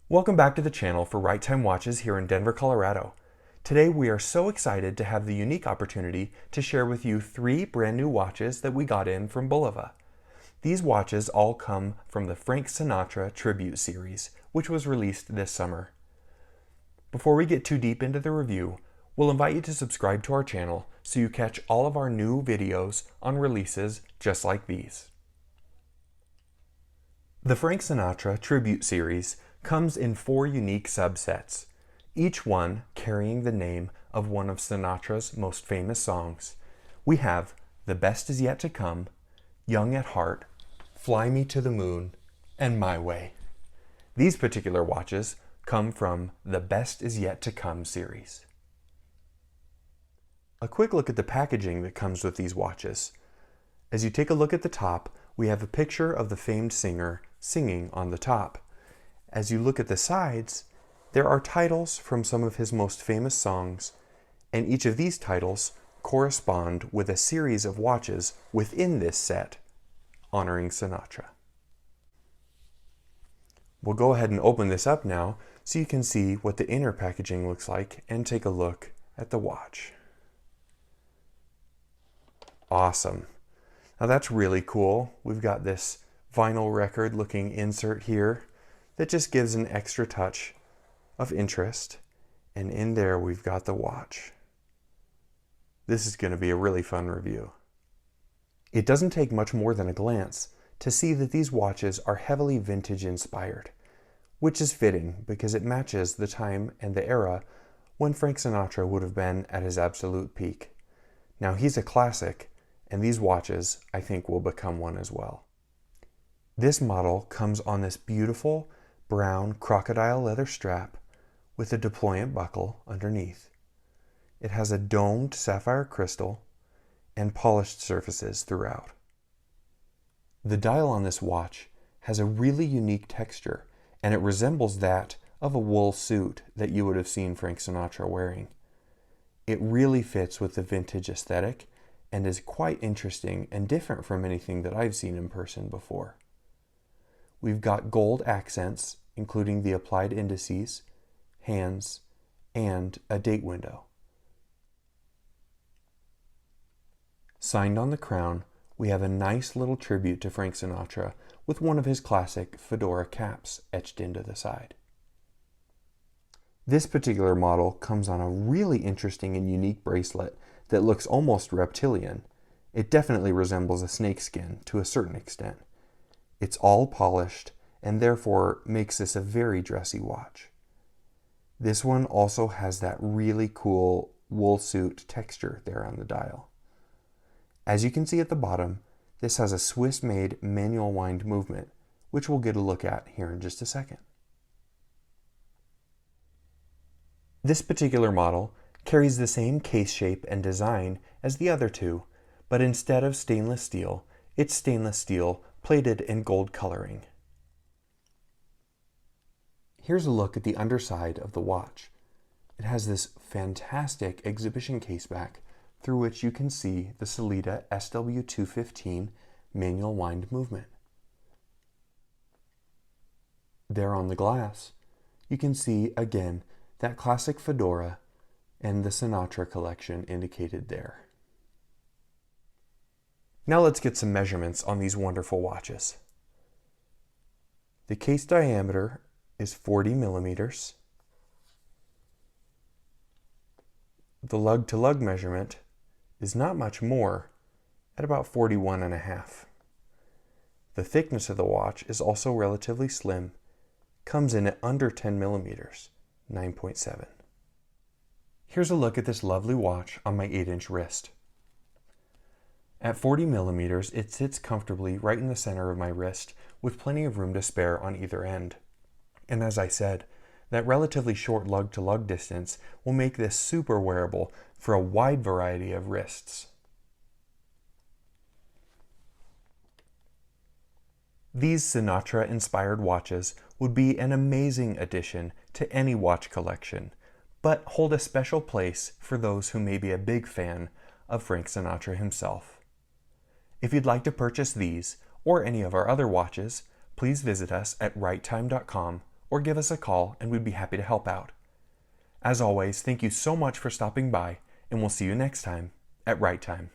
Welcome back to the channel for Right Time Watches here in Denver, Colorado. Today we are so excited to have the unique opportunity to share with you 3 brand new watches that we got in from BULOVA. These watches all come from the Frank Sinatra Tribute Series, which was released this summer. Before we get too deep into the review, we'll invite you to subscribe to our channel so you catch all of our new videos on releases just like these. The Frank Sinatra Tribute Series comes in 4 unique subsets, each one carrying the name of one of Sinatra's most famous songs. We have The Best Is Yet to Come, Young at Heart, Fly Me to the Moon, and My Way. These particular watches come from the Best Is Yet to Come series. A quick look at the packaging that comes with these watches. As you take a look at the top, we have a picture of the famed singer singing on the top. As you look at the sides, there are titles from some of his most famous songs, and each of these titles correspond with a series of watches within this set honoring Sinatra. We'll go ahead and open this up now so you can see what the inner packaging looks like and take a look at the watch. Awesome. Now that's really cool. We've got this vinyl record looking insert here that just gives an extra touch of interest, and in there we've got the watch. This is going to be a really fun review. It doesn't take much more than a glance to see that these watches are heavily vintage inspired, which is fitting because it matches the time and the era when Frank Sinatra would have been at his absolute peak. Now he's a classic, and these watches I think will become one as well. This model comes on this beautiful brown crocodile leather strap with a deployant buckle underneath. It has a domed sapphire crystal and polished surfaces throughout. The dial on this watch has a really unique texture, and it resembles that of a wool suit that you would have seen Frank Sinatra wearing. It really fits with the vintage aesthetic and is quite interesting and different from anything that I've seen in person before. We've got gold accents, including the applied indices, hands, and a date window. Signed on the crown, we have a nice little tribute to Frank Sinatra with one of his classic fedora caps etched into the side. This particular model comes on a really interesting and unique bracelet that looks almost reptilian. It definitely resembles a snakeskin to a certain extent. It's all polished and therefore makes this a very dressy watch. This one also has that really cool wool suit texture there on the dial. As you can see at the bottom, this has a Swiss-made manual wind movement, which we'll get a look at here in just a second. This particular model carries the same case shape and design as the other two, but instead of stainless steel, it's stainless steel plated in gold coloring. Here's a look at the underside of the watch. It has this fantastic exhibition caseback through which you can see the Sellita SW215 manual wind movement. There on the glass, you can see again that classic fedora and the Sinatra collection indicated there. Now let's get some measurements on these wonderful watches. The case diameter is 40 millimeters. The lug-to-lug measurement is not much more at about 41.5. The thickness of the watch is also relatively slim, comes in at under 10 millimeters, 9.7. Here's a look at this lovely watch on my 8-inch wrist. At 40 millimeters, it sits comfortably right in the center of my wrist with plenty of room to spare on either end. And as I said, that relatively short lug-to-lug distance will make this super wearable for a wide variety of wrists. These Sinatra-inspired watches would be an amazing addition to any watch collection, but hold a special place for those who may be a big fan of Frank Sinatra himself. If you'd like to purchase these or any of our other watches, please visit us at righttime.com or give us a call and we'd be happy to help out. As always, thank you so much for stopping by, and we'll see you next time at Right Time.